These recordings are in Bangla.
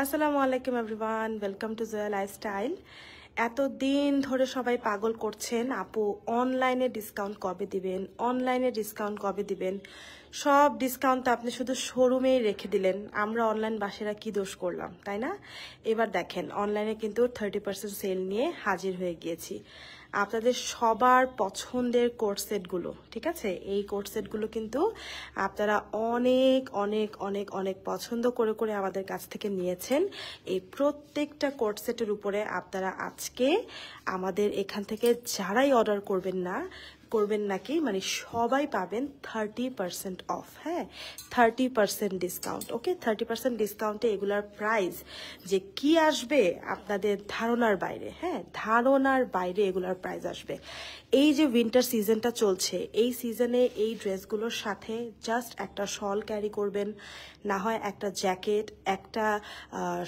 আসসালামু আলাইকুম everyone, welcome to Jaya lifestyle. এতদিন ধরে সবাই পাগল করছেন, আপু অনলাইনে ডিসকাউন্ট কবে দিবেন, অনলাইনে ডিসকাউন্ট কবে দিবেন। সব ডিসকাউন্ট তো আপনি শুধু শোরুমেই রেখে দিলেন। আমরা অনলাইন বাসেরা কি দোষ করলাম, তাই না? এবার দেখেন, অনলাইনে কিন্তু 30% সেল নিয়ে হাজির হয়ে গিয়েছি। আপনাদের সবার পছন্দের কোট সেটগুলো, ঠিক আছে, এই কোট সেটগুলো কিন্তু আপনারা অনেক অনেক অনেক অনেক পছন্দ করে করে আমাদের কাছ থেকে নিয়েছেন। এই প্রত্যেকটা কোট সেটের উপরে আপনারা আজকে আমাদের এখান থেকে যারাই অর্ডার করবেন নাকি মানে সবাই পাবেন 30% অফ। হ্যাঁ, 30% ডিসকাউন্ট। ওকে, 30% ডিসকাউন্টে এগুলার প্রাইস যে কি আসবে আপনাদের ধারণার বাইরে। হ্যাঁ, ধারণার বাইরে এগুলার প্রাইস আসবে। এই যে উইন্টার সিজনটা চলছে, এই সিজনে এই ড্রেসগুলোর সাথে জাস্ট একটা শল ক্যারি করবেন, না হয় একটা জ্যাকেট, একটা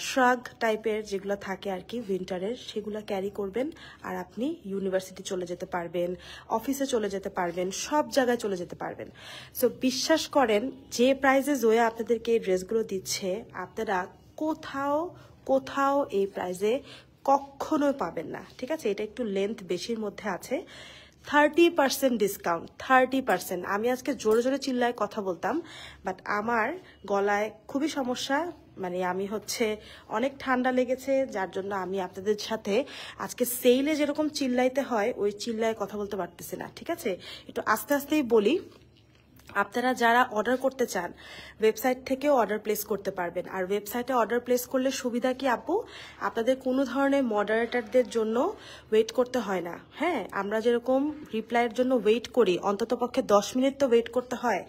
শ্রাগ টাইপের যেগুলো থাকে আর কি উইন্টারের, সেগুলো ক্যারি করবেন। আর আপনি ইউনিভার্সিটি চলে যেতে পারবেন, অফিসে চলে যেতে পারবেন, সব জায়গায় চলে যেতে পারবেন। সো বিশ্বাস করেন, যে প্রাইসে জোয়া আপনাদেরকে এই ড্রেসগুলো দিচ্ছে, আপনারা কোথাও কোথাও এই প্রাইসে কখনোই পাবেন না। ঠিক আছে, এটা একটু লেন্থ বেশির মধ্যে আছে। 30% ডিসকাউন্ট, 30%। আমি আজকে জোরে জোরে চিল্লায় কথা বলতাম, বাট আমার গলায় খুবই সমস্যা, মানে আমি অনেক ঠান্ডা লেগেছে, যার জন্য আমি আপনাদের সাথে আজকে সেইলে যেরকম চিল্লাইতে হয় ওই চিল্লায় কথা বলতে পারতেছি না। ঠিক আছে, একটু আস্তে আস্তেই বলি। আপনারা যারা অর্ডার করতে চান, ওয়েবসাইট থেকেও অর্ডার প্লেস করতে পারবেন। আর ওয়েবসাইটে অর্ডার প্লেস করলে সুবিধা কি আপু, আপনাদের কোনো ধরনের মডারেটরদের জন্য ওয়েট করতে হয় না। হ্যাঁ, আমরা যেরকম রিপ্লাইয়ের জন্য ওয়েট করি, অন্তত পক্ষে 10 মিনিট তো ওয়েট করতে হয়।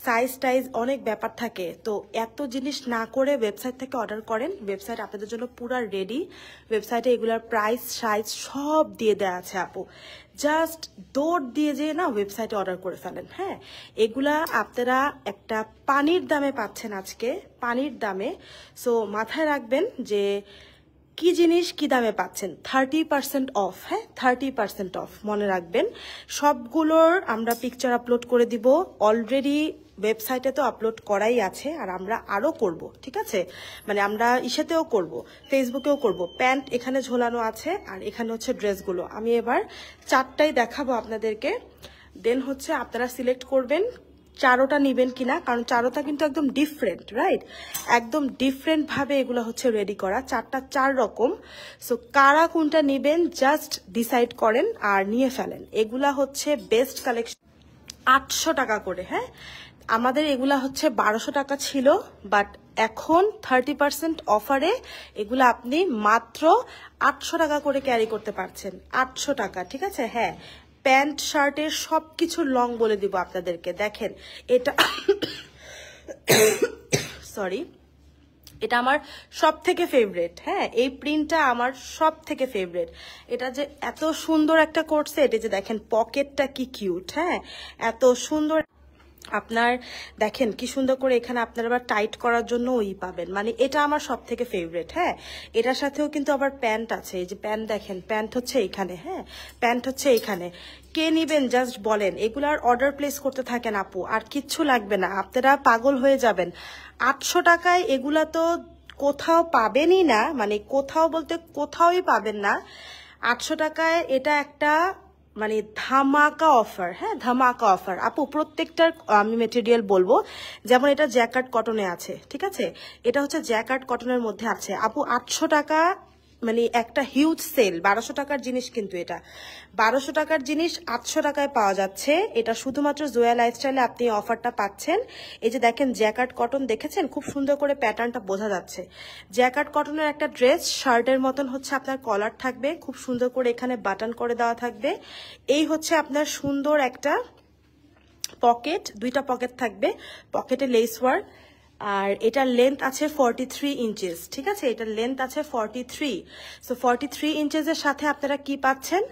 সাইজ টাইজ অনেক ব্যাপার থাকে, তো এত জিনিস না করে ওয়েবসাইট থেকে অর্ডার করেন। ওয়েবসাইট আপনাদের জন্য পুরা রেডি। ওয়েবসাইটে এগুলার প্রাইস সাইজ সব দিয়ে দেওয়া আছে আপু। জাস্ট দৌড় দিয়ে যেয়ে না ওয়েবসাইটে অর্ডার করে ফেলেন। হ্যাঁ, এগুলা আপনারা একটা পানির দামে পাচ্ছেন আজকে, পানির দামে। সো মাথায় রাখবেন যে কি জিনিস কি দামে পাচ্ছেন। 30% অফ। হ্যাঁ, 30% অফ মনে রাখবেন। সবগুলোর আমরা পিকচার আপলোড করে দিব। অলরেডি ওয়েবসাইটে তো আপলোড করাই আছে, আর আমরা আরো করব। ঠিক আছে, মানে আমরা ইসেতেও করব, ফেসবুকেও করব। প্যান্ট এখানে ঝোলানো আছে, আর এখানে ড্রেসগুলো। আমি এবার চারটাই দেখাবো আপনাদেরকে। দেন আপনারা সিলেক্ট করবেন চারোটা নিবেন কিনা, কারণ চারোটা কিন্তু একদম ডিফারেন্ট, রাইট? একদম ডিফারেন্ট ভাবে এগুলো রেডি করা, চারটা চার রকম। সো কারা কোনটা নিবেন জাস্ট ডিসাইড করেন আর নিয়ে ফেলেন। এগুলা বেস্ট কালেকশন, 800 টাকা করে। হ্যাঁ, আমাদের এগুলা 1200 টাকা ছিল, বাট এখন 30% অফারে এগুলা আপনি মাত্র 800 টাকা করে ক্যারি করতে পারছেন। 800 টাকা, ঠিক আছে? হ্যাঁ, প্যান্ট শার্টের সবকিছু লং বলে দিব আপনাদেরকে। দেখেন এটা সরি, এটা আমার সব থেকে ফেভারিট। হ্যাঁ, এই প্রিন্টটা আমার সব থেকে ফেভারিট। এটা যে এত সুন্দর একটা কোট সেট, এই যে দেখেন পকেটটা কি কিউট। হ্যাঁ, এত সুন্দর। আপনার দেখেন কি সুন্দর করে এখানে আপনার আবার টাইট করার জন্য ওই পাবেন, মানে এটা আমার সব থেকে ফেভারিট। হ্যাঁ, এটার সাথেও কিন্তু আবার প্যান্ট আছে। এই যে প্যান্ট দেখেন, প্যান্ট এইখানে। হ্যাঁ, প্যান্ট এইখানে। কে নিবেন জাস্ট বলেন। এগুলার অর্ডার প্লেস করতে থাকেন আপু, আর কিচ্ছু লাগবে না, আপনারা পাগল হয়ে যাবেন। 800 টাকায় এগুলা তো কোথাও পাবেনই না, মানে কোথাও বলতে কোথাওই পাবেন না। 800 টাকায় এটা একটা মানে ধামাকা অফার। হ্যাঁ, ধামাকা অফার আপু। প্রত্যেকটার আমি মেটেরিয়াল বলবো, যেমন এটা জ্যাকার্ড কটনে আছে, ঠিক আছে? এটা জ্যাকার্ড কটনের মধ্যে আছে আপু। 800 টাকা মানে একটা হিউজ সেল। 1200 টাকার জিনিস, কিন্তু এটা 1200 টাকার জিনিস 800 টাকায় পাওয়া যাচ্ছে। এটা শুধুমাত্র জোয়া লাইফস্টাইলে আপনি অফারটা পাচ্ছেন। এই যে দেখেন জ্যাকার্ড কটন, দেখেছেন খুব সুন্দর করে প্যাটার্নটা বোঝা যাচ্ছে। জ্যাকার্ড কটনের একটা ড্রেস, শার্টের মতন আপনার কলার থাকবে, খুব সুন্দর করে এখানে বাটন করে দেওয়া থাকবে। এই আপনার সুন্দর একটা পকেট, দুইটা পকেট থাকবে, পকেটে লেস ওয়ার্ক। আর এটার লেন্থ আছে 43 ইঞ্চেস, ঠিক আছে? এটার লেন্থ আছে 43। সো 43 ইঞ্চেসের সাথে আপনারা কি পাচ্ছেন,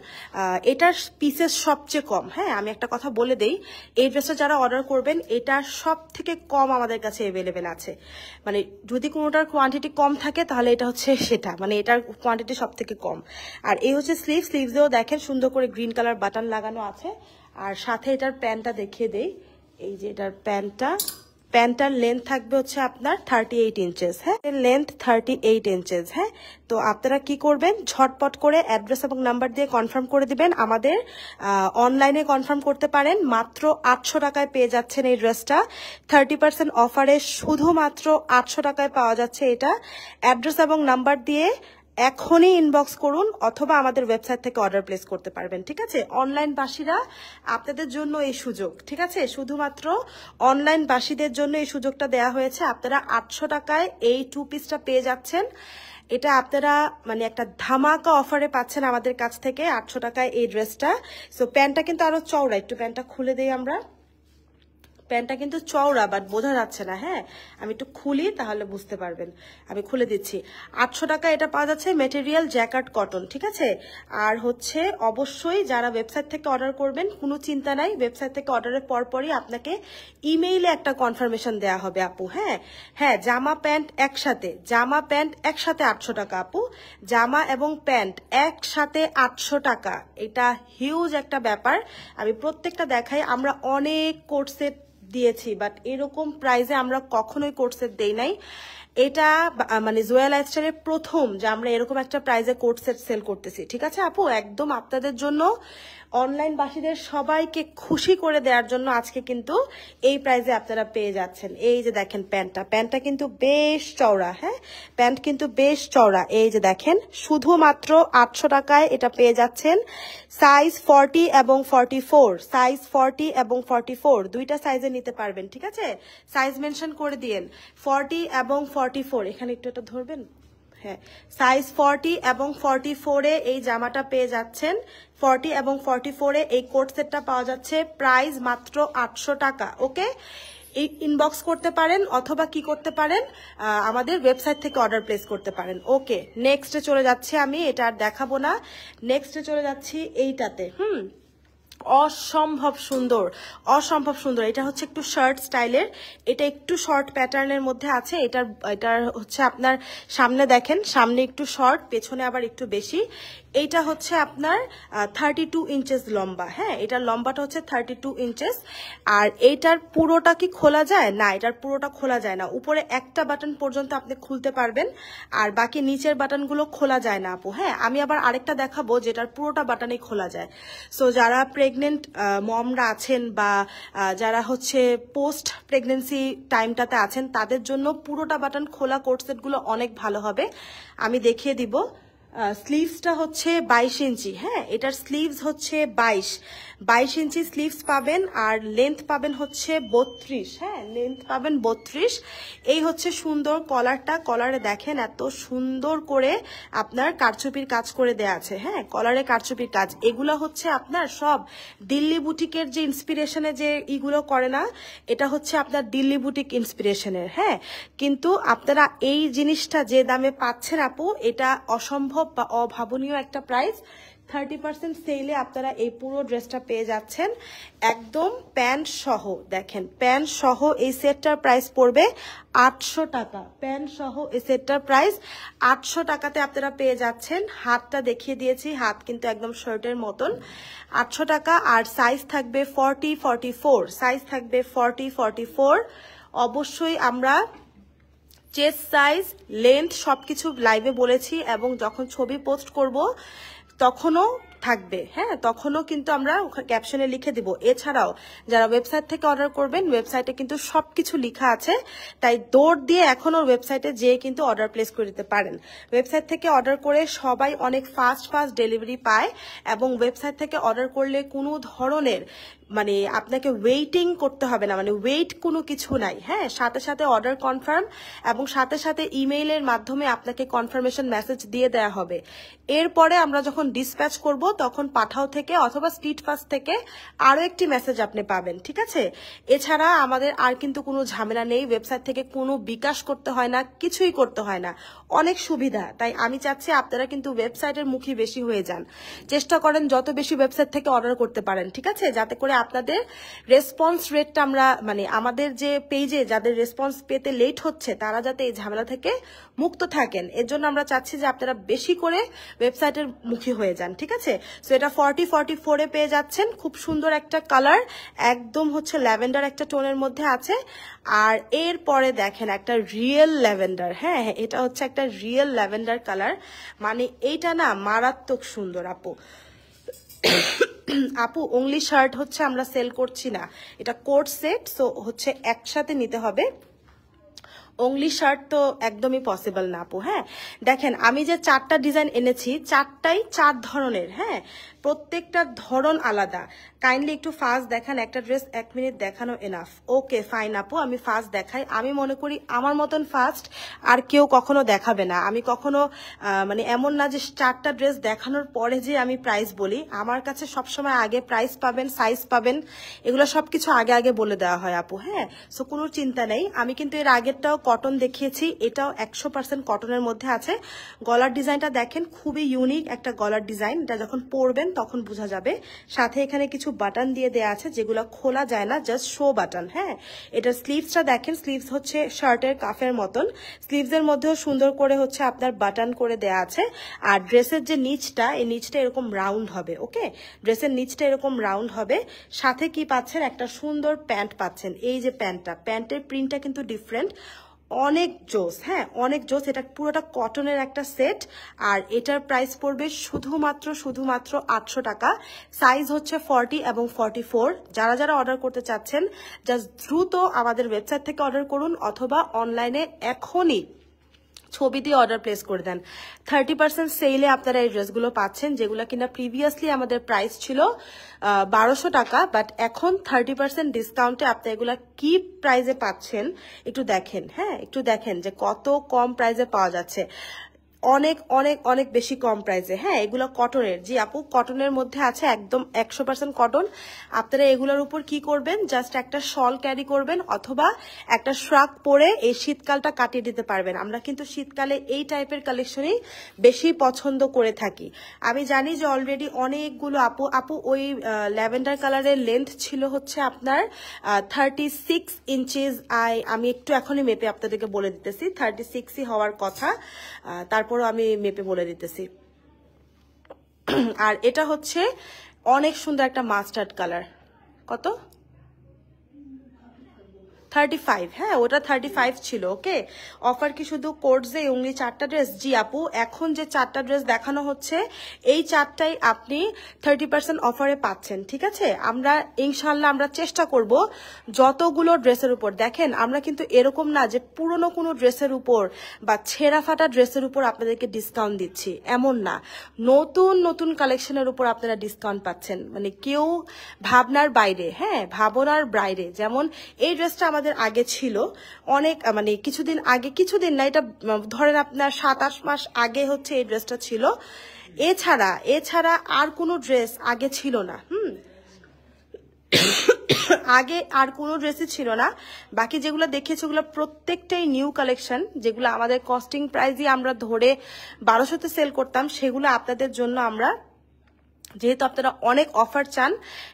এটার পিসেস সবচেয়ে কম। হ্যাঁ, আমি একটা কথা বলে দেই, এই ড্রেসটা যারা অর্ডার করবেন, এটা সব থেকে কম আমাদের কাছে অ্যাভেলেবেল আছে। মানে যদি কোনোটার কোয়ান্টিটি কম থাকে তাহলে এটা সেটা, মানে এটার কোয়ান্টিটি সব থেকে কম। আর এই স্লিভসেও দেখেন সুন্দর করে গ্রিন কালার বাটন লাগানো আছে। আর সাথে এটার প্যান্টটা দেখিয়ে দেই। এই যে এটার প্যান্টটা, প্যান্টার লেন্থ থাকবে হচ্ছে আপনার 38 ইঞ্চেস, হ্যাঁ, লেন্থ 38 ইঞ্চেস, হ্যাঁ। তো আপনারা কি করবেন, ঝটপট করে অ্যাড্রেস এবং নাম্বার দিয়ে কনফার্ম করে দিবেন। আমাদের অনলাইনে কনফার্ম করতে পারেন, মাত্র 800 টাকায় পেয়ে যাচ্ছেন এই ড্রেসটা। 30% অফারে শুধুমাত্র 800 টাকায় পাওয়া যাচ্ছে এটা। অ্যাড্রেস এবং নাম্বার দিয়ে এখনই ইনবক্স করুন অথবা আমাদের ওয়েবসাইট থেকে অর্ডার প্লেস করতে পারবেন, ঠিক আছে। অনলাইন বাসীরা আপনাদের জন্য এই সুযোগ, ঠিক আছে, শুধুমাত্র অনলাইন বাসীদের জন্য এই সুযোগটা দেয়া হয়েছে। আপনারা 800 টাকায় এই 2 পিসটা পেয়ে যাচ্ছেন। এটা আপনারা মানে একটা ধামাকা অফারে পাচ্ছেন আমাদের কাছ থেকে 800 টাকায় এই ড্রেসটা। সো প্যান্টটা কিন্তু আরো চওড়া, একটু প্যান্টটা খুলে দেই আমরা। প্যান্টটা কিন্তু চওড়া, বাট বোঝা যাচ্ছে না, হ্যাঁ, আমি একটু খুলি তাহলে বুঝতে পারবেন। আমি খুলে দিচ্ছি। 800 টাকা এটা পাওয়া যাচ্ছে, মেটেরিয়াল জ্যাকেট কটন, ঠিক আছে। আর হচ্ছে অবশ্যই যারা ওয়েবসাইট থেকে অর্ডার করবেন কোনো চিন্তা নাই, ওয়েবসাইট থেকে অর্ডারের পরপরই আপনাকে ইমেইলে একটা কনফার্মেশন দেয়া হবে আপু, হ্যাঁ। হ্যাঁ, জামা প্যান্ট একসাথে, জামা প্যান্ট একসাথে 800 টাকা আপু, জামা এবং প্যান্ট একসাথে 800 টাকা। এটা হিউজ একটা ব্যাপার। আমি প্রত্যেকটা দেখাই, আমরা অনেক কোর্সের দিয়েছি, বাট এরকম প্রাইসে আমরা কখনোই কোট সেট দেই নাই। এটা মানে জোয়া লাইফস্টাইলের প্রথম যে আমরা এরকম একটা প্রাইসে কোট সেট সেল করতেছি, ঠিক আছে আপু। একদম আপনাদের জন্য, অনলাইন বাসীদের সবাইকে খুশি করে দেওয়ার জন্য আজকে কিন্তু এই প্রাইসে আপনারা পেয়ে যাচ্ছেন। এই যে দেখেন প্যান্টটা কিন্তু বেশ চওড়া, হ্যাঁ, প্যান্ট কিন্তু বেশ চওড়া। এই যে দেখেন, শুধুমাত্র 800 টাকায় এটা পেয়ে যাচ্ছেন। সাইজ 40 এবং 44, সাইজ 40 এবং 44 দুইটা সাইজে নিতে পারবেন, ঠিক আছে। সাইজ মেনশন করে দিয়েন, 40 এবং 44। এখানে একটু এটা ধরবেন, হ্যাঁ, সাইজ 40 এবং 44-এ এই জামাটা পেয়ে যাচ্ছেন। 40 এবং 44-এ এই কোট সেটটা পাওয়া যাচ্ছে, প্রাইস মাত্র 800 টাকা। ওকে, এই ইনবক্স করতে পারেন অথবা কি করতে পারেন, আমাদের ওয়েবসাইট থেকে অর্ডার প্লেস করতে পারেন। ওকে, নেক্সটে চলে যাচ্ছি, আমি এটা আর দেখাবো না, নেক্সটে চলে যাচ্ছি এইটাতে। অসম্ভব সুন্দর, অসম্ভব সুন্দর। এটা হচ্ছে একটু শার্ট স্টাইলের, এটা একটু শর্ট প্যাটার্নের মধ্যে আছে। এটার হচ্ছে আপনার সামনে দেখেন, সামনে একটু শর্ট, পেছনে আবার একটু বেশি। এইটা হচ্ছে আপনার 32 ইঞ্চেস লম্বা, হ্যাঁ, এটার লম্বাটা হচ্ছে 32 ইঞ্চেস। আর এইটার পুরোটা কি খোলা যায় না, এটার পুরোটা খোলা যায় না। উপরে একটা বাটন পর্যন্ত আপনি খুলতে পারবেন, আর বাকি নিচের বাটনগুলো খোলা যায় না আপু, হ্যাঁ। আমি আবার আরেকটা দেখাবো যেটার পুরোটা বাটনই খোলা যায়। সো যারা প্রেগনেন্ট মমরা আছেন বা যারা হচ্ছে পোস্ট প্রেগনেন্সি টাইমটাতে আছেন, তাদের জন্য পুরোটা বাটন খোলা কোট সেটগুলো অনেক ভালো হবে। আমি দেখিয়ে দিব। স্লিভসটা হচ্ছে 22 ইঞ্চি, হ্যাঁ, এটার স্লিভস হচ্ছে 22 ইঞ্চি স্লিভস পাবেন। আর লেন্থ পাবেন হচ্ছে 32, হ্যাঁ, লেন্থ পাবেন 32। এই হচ্ছে সুন্দর কলারটা, কলারে দেখেন এত সুন্দর করে আপনার কারচুপির কাজ করে দেয়া আছে, হ্যাঁ, কলারে কারচুপির কাজ। এগুলো হচ্ছে আপনার সব দিল্লি বুটিকের যে ইন্সপিরেশনে যে ইগুলো করে না, এটা হচ্ছে আপনার দিল্লি বুটিক ইন্সপিরেশনের, হ্যাঁ। কিন্তু আপনারা এই জিনিসটা যে দামে পাচ্ছেন আপু, এটা অসম্ভব বা অভাবনীয় একটা প্রাইস। 30% সেলে আপনারা এই পুরো ড্রেসটা পেয়ে যাচ্ছেন একদম প্যান্ট সহ। দেখেন প্যান্ট সহ এই সেটটার প্রাইস পড়বে 800 টাকা। প্যান্ট সহ এই সেটটার প্রাইস 800 টাকাতে আপনারা পেয়ে যাচ্ছেন। হাতটা দেখিয়ে দিয়েছি, হাত কিন্তু একদম শার্টের মতন। 800 টাকা। আর সাইজ থাকবে 40, 44, সাইজ থাকবে 40, 44। অবশ্যই আমরা চেস্ট সাইজ, লেন্থ সবকিছু লাইভে বলেছি, এবং যখন ছবি পোস্ট করব তখনও থাকবে, হ্যাঁ, তখনও কিন্তু আমরা ক্যাপশনে লিখে দিব। এছাড়াও যারা ওয়েবসাইট থেকে অর্ডার করবেন, ওয়েবসাইটে কিন্তু সবকিছু লেখা আছে, তাই দৌড় দিয়ে এখনো ওয়েবসাইটে যেয়ে কিন্তু অর্ডার প্লেস করে দিতে পারেন। ওয়েবসাইট থেকে অর্ডার করে সবাই অনেক ফাস্ট ডেলিভারি পায়, এবং ওয়েবসাইট থেকে অর্ডার করলে কোনো ধরনের মানে আপনাকে ওয়েটিং করতে হবে না, মানে ওয়েট কোনো কিছু নাই, হ্যাঁ, সাথে সাথে অর্ডার কনফার্ম, এবং সাথে সাথে ইমেইলের মাধ্যমে আপনাকে কনফার্মেশন মেসেজ দিয়ে দেওয়া হবে। এরপরে আমরা যখন ডিসপ্যাচ করব তখন পাঠাও থেকে অথবা স্পিড ফাস্ট থেকে আরো একটি মেসেজ আপনি পাবেন, ঠিক আছে। এছাড়া আমাদের আর কিন্তু কোনো ঝামেলা নেই, ওয়েবসাইট থেকে কোনো বিকাশ করতে হয় না, কিছুই করতে হয় না, অনেক সুবিধা। তাই আমি চাচ্ছি আপনারা কিন্তু ওয়েবসাইটের মুখী বেশি হয়ে যান, চেষ্টা করেন যত বেশি ওয়েবসাইট থেকে অর্ডার করতে পারেন, ঠিক আছে, যাতে করে সময় আপনাদের রেসপন্স রেটটা আমরা মানে আমাদের যে পেজে যাদের রেসপন্স পেতে লেট হচ্ছে তারা যাতে এই ঝামেলা থেকে মুক্ত থাকেন, এর জন্য আমরা চাচ্ছি যে আপনারা বেশি করে ওয়েবসাইটের মুখী হয়ে যান। ঠিক আছে, সো এটা 44 পেয়ে যাচ্ছেন। খুব সুন্দর একটা কালার, একদম হচ্ছে ল্যাভেন্ডার একটা টোনের মধ্যে আছে। আর এরপরে দেখেন একটা রিয়েল ল্যাভেন্ডার, হ্যাঁ এটা হচ্ছে একটা রিয়েল ল্যাভেন্ডার কালার, মানে এইটা না মারাত্মক সুন্দর আপু। আপু অনলি শার্ট হচ্ছে আমরা সেল করছি না, এটা কোট সেট, সো হচ্ছে একসাথে নিতে হবে। অনলি শার্ট তো একদমই পসিবল না আপু। হ্যাঁ দেখেন আমি যে 4টা ডিজাইন এনেছি 4টাই 4 ধরনের, হ্যাঁ প্রত্যেকটা ধরন আলাদা। কাইন্ডলি একটু ফাস্ট দেখান, একটা ড্রেস 1 মিনিট দেখানো এনাফ। ওকে ফাইন আপু, আমি ফাস্ট দেখাই। আমি মনে করি আমার মতন ফাস্ট আর কেউ কখনো দেখাবে না। আমি কখনো মানে এমন না যে 4টা ড্রেস দেখানোর পরে যে আমি প্রাইস বলি, আমার কাছে সবসময় আগে প্রাইস পাবেন, সাইজ পাবেন, এগুলো সবকিছু আগে আগে বলে দেওয়া হয় আপু। হ্যাঁ সো কোনো চিন্তা নেই। আমি কিন্তু এর আগেরটাও কটন দেখিয়েছি, এটাও 100% কটনের মধ্যে আছে। গলার ডিজাইনটা দেখেন, খুবই ইউনিক একটা গলার ডিজাইন, এটা যখন পরবেন তখন বোঝা যাবে। সাথে এখানে কিছু বাটন দিয়ে দেওয়া আছে যেগুলো খোলা যায় না, জাস্ট শো বাটন। হ্যাঁ এটার স্লিভসটা দেখেন, স্লিভস হচ্ছে শার্টের কাফের মতন, স্লিভসের মধ্যেও সুন্দর করে হচ্ছে আপনার বাটন করে দেওয়া আছে। আর ড্রেসের যে নিচটা, এই নিচটা এরকম রাউন্ড হবে। ওকে ড্রেসের নিচটা এরকম রাউন্ড হবে। সাথে কি পাচ্ছেন, একটা সুন্দর প্যান্ট পাচ্ছেন। এই যে প্যান্টটা, প্যান্টের প্রিন্টটা কিন্তু ডিফারেন্ট, অনেক জোস। হ্যাঁ অনেক জোস, এটা পুরোটা কটনের একটা সেট। আর এটার প্রাইস পড়বে শুধুমাত্র 800 টাকা। সাইজ হচ্ছে 40 এবং 44। যারা যারা অর্ডার করতে চাচ্ছেন জাস্ট দ্রুত আমাদের ওয়েবসাইট থেকে অর্ডার করুন, অথবা অনলাইনে এখনই ছবি দিয়ে অর্ডার প্লেস করে দেন। 30% সেলে আপনারা এই ড্রেসগুলো পাচ্ছেন, যেগুলো কিনা প্রিভিয়াসলি আমাদের প্রাইস ছিল 1200 টাকা, বাট এখন 30% ডিসকাউন্টে আপনি এগুলা কি প্রাইসে পাচ্ছেন একটু দেখেন। হ্যাঁ একটু দেখেন যে কত কম প্রাইসে পাওয়া যাচ্ছে, অনেক অনেক অনেক বেশি কম প্রাইসে। হ্যাঁ এগুলো কটনের, জি আপু কটনের মধ্যে আছে, একদম 100% কটন। আপনারা এগুলোর উপর কি করবেন, জাস্ট একটা শল ক্যারি করবেন অথবা একটা শ্রাক পরে এই শীতকালটা কাটিয়ে দিতে পারবেন। আমরা কিন্তু শীতকালে এই টাইপের কালেকশনই বেশি পছন্দ করে থাকি। আমি জানি যে অলরেডি অনেকগুলো আপু ওই ল্যাভেন্ডার কালারের লেন্থ ছিল হচ্ছে আপনার 36 ইঞ্চিস। আমি একটু এখনই মেপে আপনাদেরকে বলে দিতেছি, 36ই হওয়ার কথা, তারপর আমি মেপে বলে দিতেছি। আর এটা হচ্ছে অনেক সুন্দর একটা মাস্টার্ড কালার। কত? 35। হ্যাঁ ওটা 35 ছিল। ওকে অফার কি শুধু কোর্সে অনলি 4টা ড্রেস? জি আপু এখন যে 4টা ড্রেস দেখানো হচ্ছে এই 4টাই আপনি 30% অফারে পাচ্ছেন। ঠিক আছে, আমরা ইনশাল্লাহ আমরা চেষ্টা করব যতগুলো ড্রেসের উপর, দেখেন আমরা কিন্তু এরকম না যে পুরনো কোনো ড্রেসের উপর বা ছেঁড়া ফাটা ড্রেসের উপর আপনাদেরকে ডিসকাউন্ট দিচ্ছি, এমন না। নতুন নতুন কালেকশনের উপর আপনারা ডিসকাউন্ট পাচ্ছেন, মানে কেউ ভাবনার বাইরে, হ্যাঁ ভাবনার বাইরে। যেমন এই ড্রেসটা আমাদের আগে ছিল অনেক, মানে কিছুদিন আগে, কিছুদিন না এটা ধরেন আপনার 7-8 মাস আগে হচ্ছে এই ড্রেসটা ছিল। এছাড়া আর কোনো ড্রেস আগে ছিল না। আগে আর কোনো ড্রেসই ছিল না। বাকি যেগুলো দেখিয়েছি ওগুলো প্রত্যেকটাই নিউ কালেকশন, যেগুলো আমাদের কস্টিং প্রাইসই আমরা ধরে 1200-তে সেল করতাম, সেগুলো আপনাদের জন্য আমরা, যেহেতু আপনারা অনেক অফার চান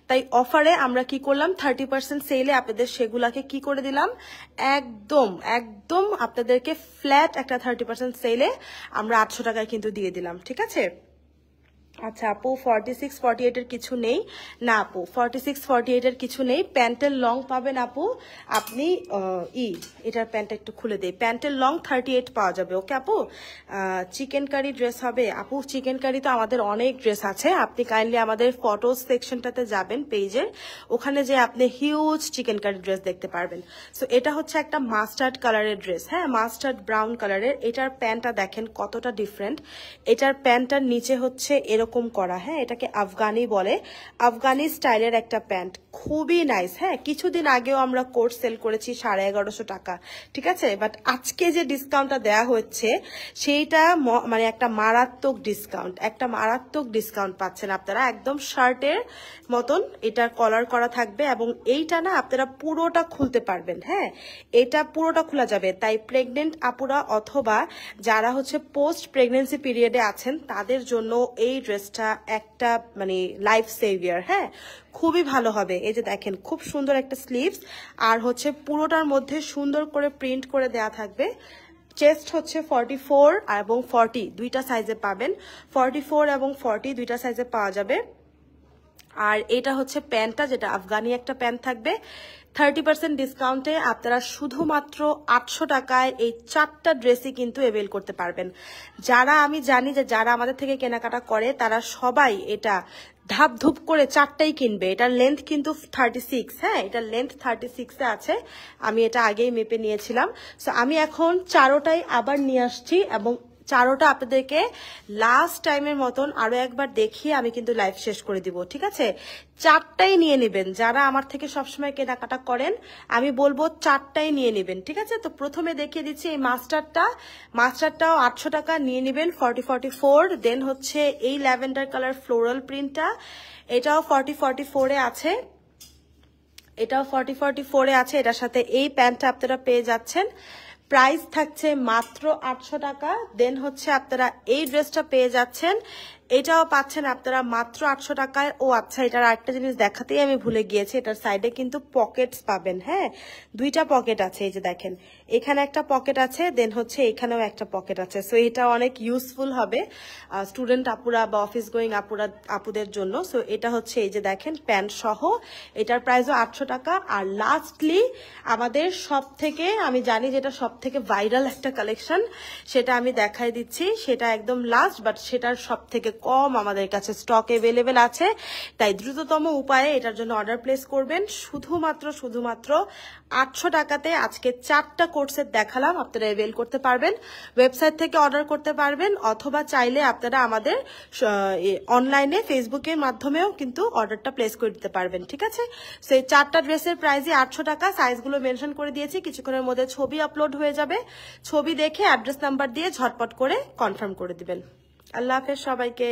তাই অফারে আমরা কি করলাম, 30% সেলে আপনাদের সেগুলাকে কি করে দিলাম, একদম আপনাদেরকে ফ্ল্যাট একটা 30% সেলে আমরা 800 টাকায় কিন্তু দিয়ে দিলাম। ঠিক আছে, আচ্ছা আপু 46-48 এর কিছু নেই না আপু, 46-48 এর কিছু নেই। প্যান্টের লং পাবেন আপু আপনি, এটার প্যান্টটা একটু খুলে দেই, প্যান্টের লং 38 পাওয়া যাবে। ওকে আপু চিকেন কারি ড্রেস হবে আপু, চিকেন কারি তো আমাদের অনেক ড্রেস আছে, আপনি কাইন্ডলি আমাদের ফটোস সেকশনটাতে যাবেন পেজের, ওখানে যে আপনি হিউজ চিকেন কারি ড্রেস দেখতে পারবেন। সো এটা হচ্ছে একটা মাস্টার্ড কালারের ড্রেস, হ্যাঁ মাস্টার্ড ব্রাউন কালারের। এটার প্যান্টটা দেখেন কতটা ডিফারেন্ট, এটার প্যান্টটার নিচে হচ্ছে এরকম করা, হ্যাঁ এটাকে আফগানি বলে, আফগানি স্টাইলের একটা প্যান্ট, খুবই নাইস। হ্যাঁ কিছুদিন আগেও আমরা কোট সেল করেছি 1150 টাকা, ঠিক আছে, বাট আজকে যে ডিসকাউন্টটা দেওয়া হচ্ছে সেইটা মানে একটা মারাত্মক ডিসকাউন্ট পাচ্ছেন আপনারা, একদম শার্টের মতন এটার কলার করা থাকবে এবং এইটা না আপনারা পুরোটা খুলতে পারবেন। হ্যাঁ এটা পুরোটা খোলা যাবে, তাই প্রেগনেন্ট আপুরা অথবা যারা হচ্ছে পোস্ট প্রেগনেন্সি পিরিয়ডে আছেন তাদের জন্য এই ড্রেসটা একটা মানে লাইফ সেভিয়ার। হ্যাঁ, খুবই ভালো হবে। এই যে দেখেন খুব সুন্দর একটা স্লিভস, আর হচ্ছে পুরোটার মধ্যে সুন্দর করে প্রিন্ট করে দেয়া থাকবে। চেস্ট হচ্ছে 44 এবং 40 দুইটা সাইজে পাবেন, 44 এবং 40 দুইটা সাইজে পাওয়া যাবে। আর এটা হচ্ছে প্যান্টটা, যেটা আফগানি একটা প্যান্ট থাকবে। 30% ডিসকাউন্টে আপনারা শুধুমাত্র 800 টাকায় এই 4টা ড্রেসই কিন্তু এভেল করতে পারবেন। যারা আমি জানি যে যারা আমাদের থেকে কেনাকাটা করে তারা সবাই এটা ধাপ ধুপ করে 4টাই কিনবে। এটার লেন্থ কিন্তু 36। হ্যাঁ, এটার লেন্থ 36-এ আছে। আমি এটা আগেই মেপে নিয়েছিলাম। সো আমি এখন 4টাই আবার নিয়ে আসছি এবং 4টা আপনাদেরকে লাস্ট টাইমের মতন আরো একবার দেখিয়ে আমি কিন্তু লাইভ শেষ করে দিব। ঠিক আছে, 4টাই নিয়ে নেবেন। যারা আমার থেকে সবসময় কেনাকাটা করেন আমি বলবো 4টাই নিয়ে নেবেন। ঠিক আছে, তো প্রথমে দেখিয়ে দিচ্ছি এই মাস্টারটাও 800 টাকা নিয়ে নেবেন, 40-44। দেন হচ্ছে এই ল্যাভেন্ডার কালার ফ্লোরাল প্রিন্টটা, এটাও 40-44-এ আছে, এটাও 40-44-এ আছে। এটার সাথে এই প্যান্টটা আপনারা পেয়ে যাচ্ছেন, প্রাইস থাকছে মাত্র 800 টাকা। দেন হচ্ছে আপনারা এই ড্রেসটা পেয়ে যাচ্ছেন, এটাও পাচ্ছেন আপনারা মাত্র 800 টাকায়। ও আচ্ছা, এটার আরেকটা জিনিস দেখাতেই আমি ভুলে গিয়েছি, এটার সাইডে কিন্তু পকেটস পাবেন। হ্যাঁ, দুইটা পকেট আছে, এই যে দেখেন এখানে একটা পকেট আছে, দেন হচ্ছে এখানেও একটা পকেট আছে। সো এটা অনেক ইউজফুল হবে স্টুডেন্ট আপুরা বা অফিস গোয়িং আপুদের জন্য। সো এটা হচ্ছে এই যে দেখেন প্যান্ট সহ, এটার প্রাইসও 800 টাকা। আর লাস্টলি আমাদের সব থেকে, আমি জানি যেটা সব থেকে ভাইরাল একটা কালেকশন, সেটা আমি দেখাই দিচ্ছি। সেটা একদম লাস্ট, বাট সেটার সব থেকে কম আমাদের কাছে স্টক এভেলেবেল আছে। তাই দ্রুততম উপায়ে এটার জন্য অর্ডার প্লেস করবেন। শুধুমাত্র 800 টাকাতে আজকে 4টা কোর্সের দেখালাম, আপনারা এভেল করতে পারবেন। ওয়েবসাইট থেকে অর্ডার করতে পারবেন, অথবা চাইলে আপনারা আমাদের অনলাইনে ফেসবুকের মাধ্যমেও কিন্তু অর্ডারটা প্লেস করে দিতে পারবেন। ঠিক আছে, সেই 4টা ড্রেসের প্রাইসই 800 টাকা। সাইজগুলো মেনশন করে দিয়েছি, কিছুক্ষণের মধ্যে ছবি আপলোড হয়ে যাবে। ছবি দেখে অ্যাড্রেস নাম্বার দিয়ে ঝটপট করে কনফার্ম করে দিবেন। আল্লাহ হাফেজ সবাইকে।